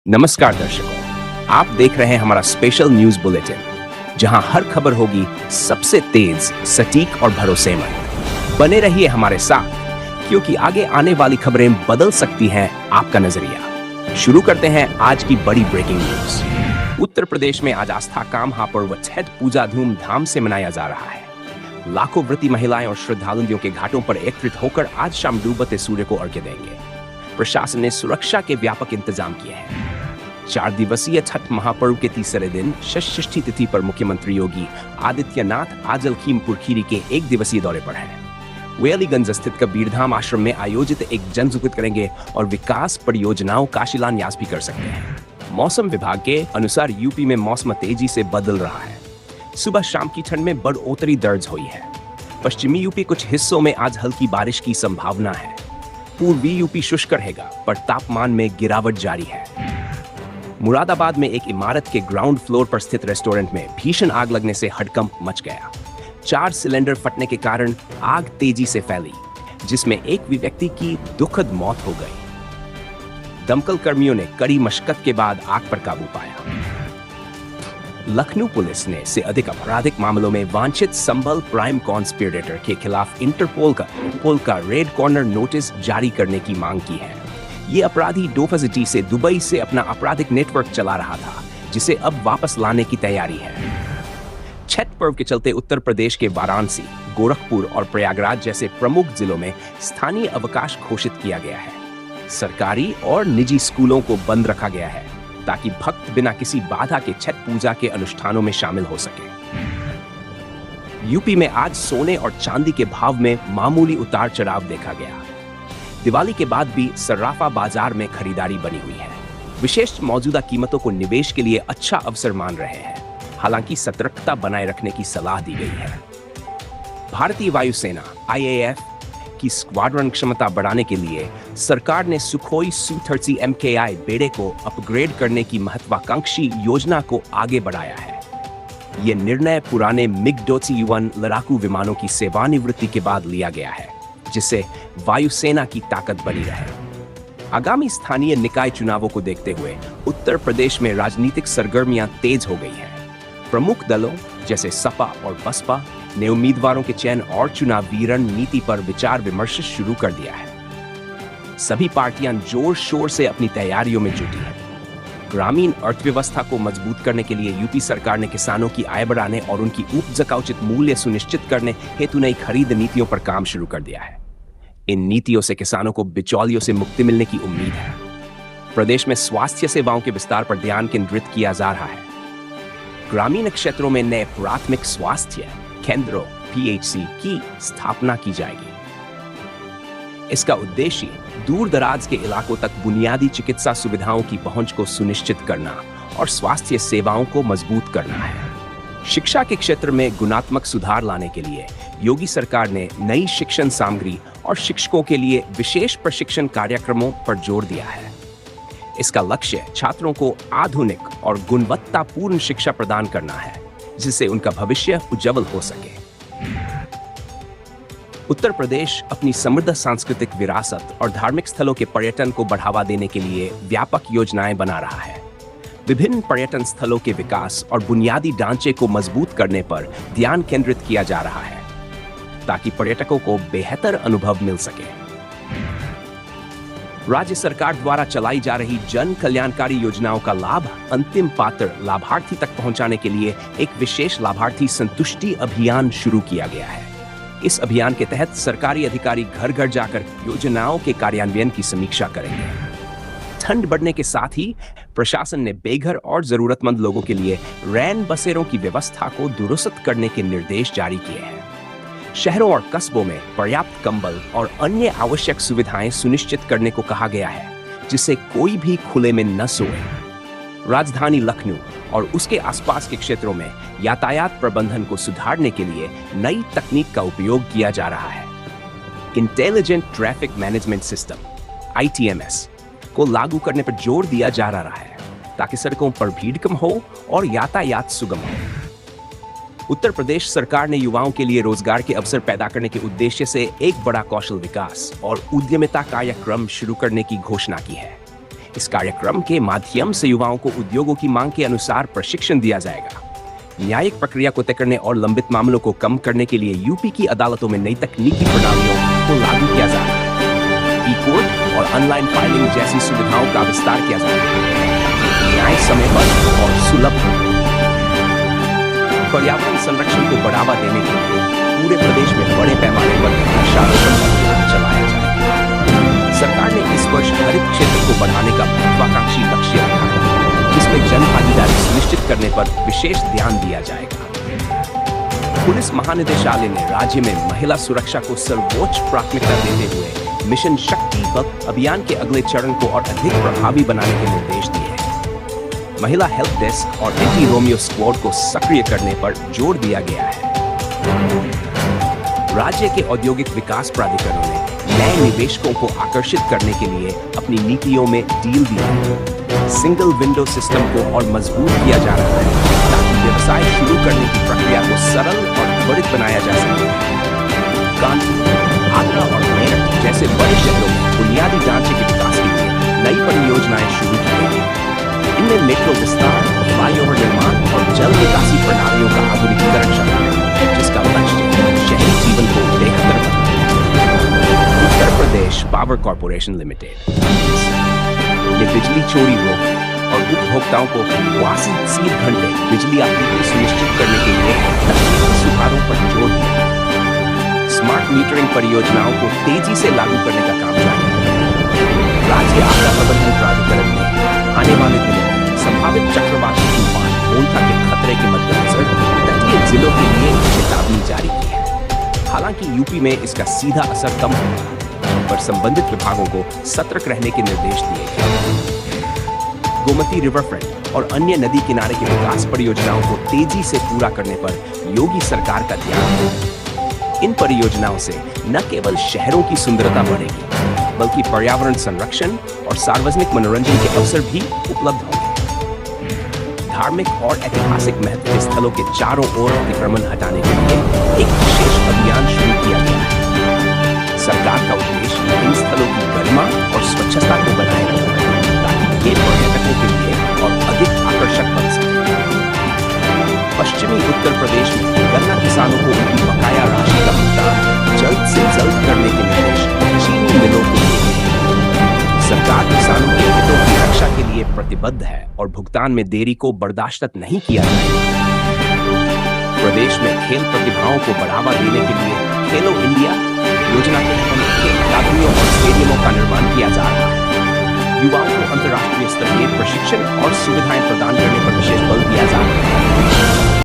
नमस्कार दर्शकों, आप देख रहे हैं हमारा स्पेशल न्यूज बुलेटिन, जहां हर खबर होगी सबसे तेज, सटीक और भरोसेमंद। बने रहिए हमारे साथ, क्योंकि आगे आने वाली खबरें बदल सकती हैं आपका नजरिया। शुरू करते हैं आज की बड़ी ब्रेकिंग न्यूज। उत्तर प्रदेश में आज आस्था का महापर्व छठ पूजा धूमधाम से मनाया जा रहा है। लाखों व्रती महिलाएं और श्रद्धालु नदियों के घाटों पर एकत्रित होकर आज शाम डूबते सूर्य को अर्घ्य देंगे। प्रशासन ने सुरक्षा के व्यापक इंतजाम किए हैं। 4 दिवसीय छठ महापर्व के तीसरे दिन षष्ठी तिथि पर मुख्यमंत्री योगी आदित्यनाथ आज लखीमपुर खीरी के 1 दिवसीय दौरे पर हैं। वे अलीगंज स्थित कबीरधाम आश्रम में आयोजित एक जनसुनवाई करेंगे और विकास परियोजनाओं का शिलान्यास भी कर सकते हैं। मौसम विभाग के अनुसार यूपी में मौसम तेजी से बदल रहा है। सुबह शाम की ठंड में बढ़ोतरी दर्ज हुई है। पश्चिमी यूपी कुछ हिस्सों में आज हल्की बारिश की संभावना है। पूर्वी यूपी शुष्क रहेगा, पर तापमान में गिरावट जारी है। मुरादाबाद में एक इमारत के ग्राउंड फ्लोर पर स्थित रेस्टोरेंट में भीषण आग लगने से हड़कंप मच गया। 4 सिलेंडर फटने के कारण आग तेजी से फैली, जिसमें एक व्यक्ति की दुखद मौत हो गई। दमकल कर्मियों ने कड़ी मशक्कत के बाद आग पर काबू पाया। लखनऊ पुलिस ने से अधिक आपराधिक मामलों में वांछित संभल प्राइम कॉन्स्पिरेटर के खिलाफ इंटरपोल का रेड कॉर्नर नोटिस जारी करने की मांग की है। ये अपराधी डोफाजिटी से दुबई से अपना आपराधिक नेटवर्क चला रहा था, जिसे अब वापस लाने की तैयारी है। छठ पर्व के चलते उत्तर प्रदेश के वाराणसी, गोरखपुर और प्रयागराज जैसे प्रमुख जिलों में स्थानीय अवकाश घोषित किया गया है। सरकारी और निजी स्कूलों को बंद रखा गया है, ताकि भक्त बिना किसी बाधा के छठ पूजा के अनुष्ठानों में शामिल हो सके। यूपी में आज सोने और चांदी के भाव में मामूली उतार चढ़ाव देखा गया। दिवाली के बाद भी सर्राफा बाजार में खरीदारी बनी हुई है। विशेष मौजूदा कीमतों को निवेश के लिए अच्छा अवसर मान रहे हैं। हालांकि सतर्कता बनाए रखने की सलाह दी गई है। भारतीय वायुसेना IAF की स्क्वाड्रन क्षमता बढ़ाने के लिए सरकार ने सुखोई Su-30 MKI बेड़े को अपग्रेड करने की महत्वाकांक्षी योजना को आगे बढ़ाया है। ये निर्णय पुराने MiG-21 लड़ाकू विमानों की सेवानिवृत्ति के बाद लिया गया है, जिससे वायुसेना की ताकत बनी रहे। आगामी स्थानीय निकाय चुनावों को देखते हुए उत्तर प्रदेश में राजनीतिक सरगर्मियां तेज हो गई हैं। प्रमुख दलों जैसे सपा और बसपा ने उम्मीदवारों के चयन और चुनावी रणनीति पर विचार विमर्श शुरू कर दिया है। सभी पार्टियां जोर शोर से अपनी तैयारियों में जुटी हैं। ग्रामीण अर्थव्यवस्था को मजबूत करने के लिए यूपी सरकार ने किसानों की आय बढ़ाने और उनकी उपज का उचित मूल्य सुनिश्चित करने हेतु नई खरीद नीतियों पर काम शुरू कर दिया है। इन नीतियों से किसानों को बिचौलियों से मुक्ति मिलने की उम्मीद है। प्रदेश में स्वास्थ्य सेवाओं के विस्तार पर ध्यान केंद्रित किया जा रहा है। ग्रामीण क्षेत्रों में नए प्राथमिक स्वास्थ्य केंद्रों PHC की स्थापना की जाएगी। इसका उद्देश्य दूर दराज के इलाकों तक बुनियादी चिकित्सा सुविधाओं की पहुंच को सुनिश्चित करना और स्वास्थ्य सेवाओं को मजबूत करना है। शिक्षा के क्षेत्र में गुणात्मक सुधार लाने के लिए योगी सरकार ने नई शिक्षण सामग्री और शिक्षकों के लिए विशेष प्रशिक्षण कार्यक्रमों पर जोर दिया है। इसका लक्ष्य छात्रों को आधुनिक और गुणवत्तापूर्ण शिक्षा प्रदान करना है, जिससे उनका भविष्य उज्जवल हो सके। उत्तर प्रदेश अपनी समृद्ध सांस्कृतिक विरासत और धार्मिक स्थलों के पर्यटन को बढ़ावा देने के लिए व्यापक योजनाएं बना रहा है। विभिन्न पर्यटन स्थलों के विकास और बुनियादी ढांचे को मजबूत करने पर ध्यान केंद्रित किया जा रहा है, ताकि पर्यटकों को बेहतर अनुभव मिल सके। राज्य सरकार द्वारा चलाई जा रही जन कल्याणकारी योजनाओं का लाभ अंतिम पात्र लाभार्थी तक पहुंचाने के लिए एक विशेष लाभार्थी संतुष्टि अभियान शुरू किया गया है। इस अभियान के तहत सरकारी अधिकारी घर घर जाकर योजनाओं के कार्यान्वयन की समीक्षा करेंगे। ठंड बढ़ने के साथ ही प्रशासन ने बेघर और जरूरतमंद लोगों के लिए रैन बसेरों की व्यवस्था को दुरुस्त करने के निर्देश जारी किए हैं। शहरों और कस्बों में पर्याप्त कंबल और अन्य आवश्यक सुविधाएं सुनिश्चित करने को कहा गया है, जिससे कोई भी खुले में न सोए। राजधानी लखनऊ और उसके आसपास के क्षेत्रों में यातायात प्रबंधन को सुधारने के लिए नई तकनीक का उपयोग किया जा रहा है। Intelligent traffic management system ITMS को लागू करने पर जोर दिया जा रहा है, ताकि सड़कों पर भीड़ कम हो और यातायात सुगम हो। उत्तर प्रदेश सरकार ने युवाओं के लिए रोजगार के अवसर पैदा करने के उद्देश्य से एक बड़ा कौशल विकास और उद्यमिता कार्यक्रम शुरू करने की घोषणा की है। इस कार्यक्रम के माध्यम से युवाओं को उद्योगों की मांग के अनुसार प्रशिक्षण दिया जाएगा। न्यायिक प्रक्रिया को तय करने और लंबित मामलों को कम करने के लिए यूपी की अदालतों में नई तकनीकी प्रणालियों को लागू किया जा रहा है। ई-कोर्ट और ऑनलाइन फाइलिंग जैसी सुविधाओं का विस्तार किया जा रहा है। न्याय समय पर और सुलभ हो। पर्यावरण संरक्षण को बढ़ावा देने के लिए पूरे प्रदेश में बड़े पैमाने पर वृक्षारोपण अभियान चलाया जाएगा। सरकार ने इस वर्ष हरित क्षेत्र को बढ़ाने का महत्वाकांक्षी लक्ष्य रखा है, जिसमें जन भागीदारी सुनिश्चित करने पर विशेष ध्यान दिया जाएगा। पुलिस महानिदेशालय ने राज्य में महिला सुरक्षा को सर्वोच्च प्राथमिकता देते हुए मिशन शक्ति बल अभियान के अगले चरण को और अधिक प्रभावी बनाने के निर्देश दिए हैं। महिला हेल्प डेस्क और एंटी रोमियो स्क्वाड को सक्रिय करने पर जोर दिया गया है। राज्य के औद्योगिक विकास प्राधिकरणों ने नए निवेशकों को आकर्षित करने के लिए अपनी नीतियों में डील दी है। सिंगल विंडो सिस्टम को और मजबूत किया जा रहा है ताकि व्यवसाय शुरू करने की प्रक्रिया को सरल और त्वरित बनाया जा सके। कानपुर, आगरा और मेरठ जैसे बड़े शहरों में बुनियादी ढांचे के विकास के लिए नई परियोजनाएं शुरू की गई हैं। इनमें मेट्रो विस्तार, फ्लाईओवर निर्माण और जल निकासी प्रणालियों का आधुनिकीकरण शामिल है, जिसका लक्ष्य शहरी जीवन को बेहतर बनाना। Uttar Pradesh power corporation limited ने बिजली चोरी रोकने और उपभोक्ताओं को 80 घंटे बिजली आपूर्ति सुनिश्चित करने के लिए तकनीकी सुधारों पर जोर दिया। स्मार्ट मीटरिंग परियोजनाओं को तेजी से लागू करने का काम जारी है। राज्य आपदा प्रबंधन प्राधिकरण ने आने वाले दिनों में संभावित चक्रवाती तूफान मोंथा के खतरे के मद्देनजर तटीय जिलों के लिए चेतावनी जारी की है। हालांकि यूपी में इसका सीधा असर कम होगा, पर संबंधित विभागों को सतर्क रहने के निर्देश दिए गए। गोमती रिवरफ्रंट और अन्य नदी किनारे की विकास परियोजनाओं को तेजी से पूरा करने पर योगी सरकार का ध्यान है। इन परियोजनाओं से न केवल शहरों की सुंदरता बढ़ेगी, बल्कि पर्यावरण संरक्षण और सार्वजनिक मनोरंजन के अवसर भी उपलब्ध होंगे। धार्मिक और ऐतिहासिक महत्व के स्थलों के चारों ओर अतिक्रमण हटाने के लिए एक विशेष अभियान शुरू किया गया है। सरकार का उद्देश्य इन स्थलों की गरिमा और स्वच्छता को बनाए रखना है, ताकि ये पर्यटकों के लिए और अधिक आकर्षक बन सके। पश्चिमी उत्तर प्रदेश में गन्ना किसानों को उनकी बकाया राशि का भुगतान जल्द से जल्द करने के निर्देश चीनी मिलों को दिए गए हैं। सरकार किसानों के हितों की रक्षा के लिए प्रतिबद्ध है और भुगतान में देरी को बर्दाश्त नहीं किया जाएगा। प्रदेश में खेल प्रतिभाओं को बढ़ावा देने के लिए खेलो इंडिया योजना के तहत खेल अकादमियों और स्टेडियमों का निर्माण किया जा रहा है। युवाओं को अंतर्राष्ट्रीय स्तर के प्रशिक्षण और सुविधाएं प्रदान